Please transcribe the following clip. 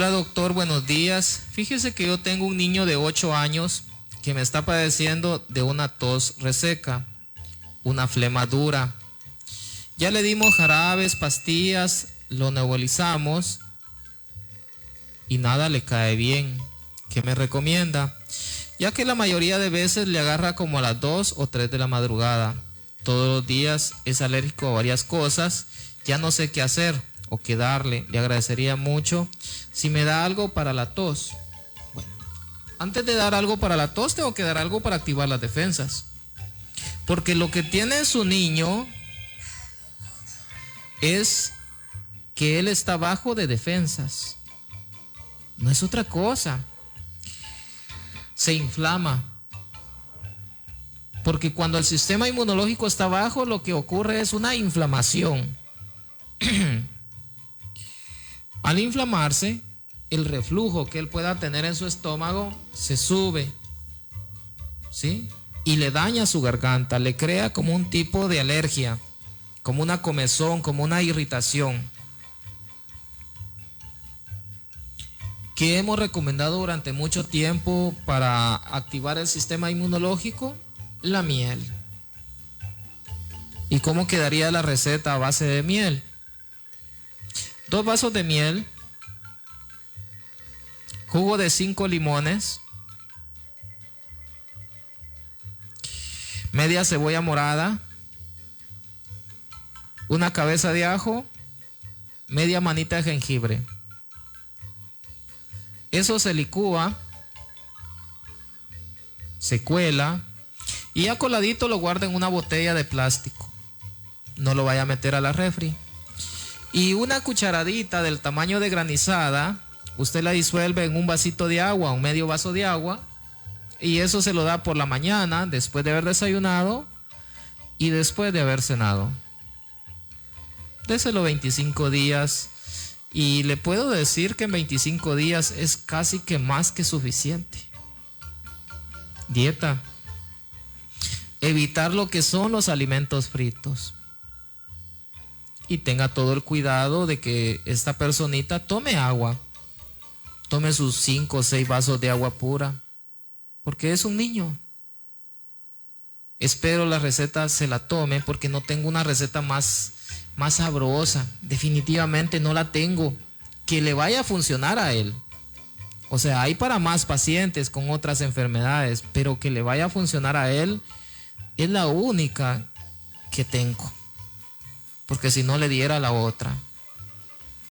Hola doctor, buenos días. Fíjese que yo tengo un niño de 8 años que me está padeciendo de una tos reseca, una flema dura. Ya le dimos jarabes, pastillas, lo nebulizamos y nada le cae bien. ¿Qué me recomienda? Ya que la mayoría de veces le agarra como a las 2 o 3 de la madrugada. Todos los días es alérgico a varias cosas. Ya no sé qué hacer o qué darle. Le agradecería mucho si me da algo para la tos. Bueno, antes de dar algo para la tos, tengo que dar algo para activar las defensas. Porque lo que tiene su niño es que él está bajo de defensas. No es otra cosa. Se inflama. Porque cuando el sistema inmunológico está bajo, lo que ocurre es una inflamación. Al inflamarse, el reflujo que él pueda tener en su estómago se sube, ¿sí? Y le daña su garganta, le crea como un tipo de alergia, como una comezón, como una irritación. ¿Qué hemos recomendado durante mucho tiempo para activar el sistema inmunológico? La miel. ¿Y cómo quedaría la receta a base de miel? 2 vasos de miel, jugo de 5 limones, media cebolla morada, una cabeza de ajo, media manita de jengibre. Eso se licúa, se cuela y ya coladito lo guarda en una botella de plástico. No lo vaya a meter a la refri. Y una cucharadita del tamaño de granizada, usted la disuelve en un vasito de agua, un medio vaso de agua, y eso se lo da por la mañana, después de haber desayunado y después de haber cenado. Déselo 25 días y le puedo decir que en 25 días es casi que más que suficiente. Dieta. Evitar lo que son los alimentos fritos. Y tenga todo el cuidado de que esta personita tome agua. Tome sus 5 o 6 vasos de agua pura. Porque es un niño. Espero la receta se la tome porque no tengo una receta más sabrosa. Definitivamente no la tengo. Que le vaya a funcionar a él. O sea, hay para más pacientes con otras enfermedades. Pero que le vaya a funcionar a él es la única que tengo. Porque si no le diera la otra.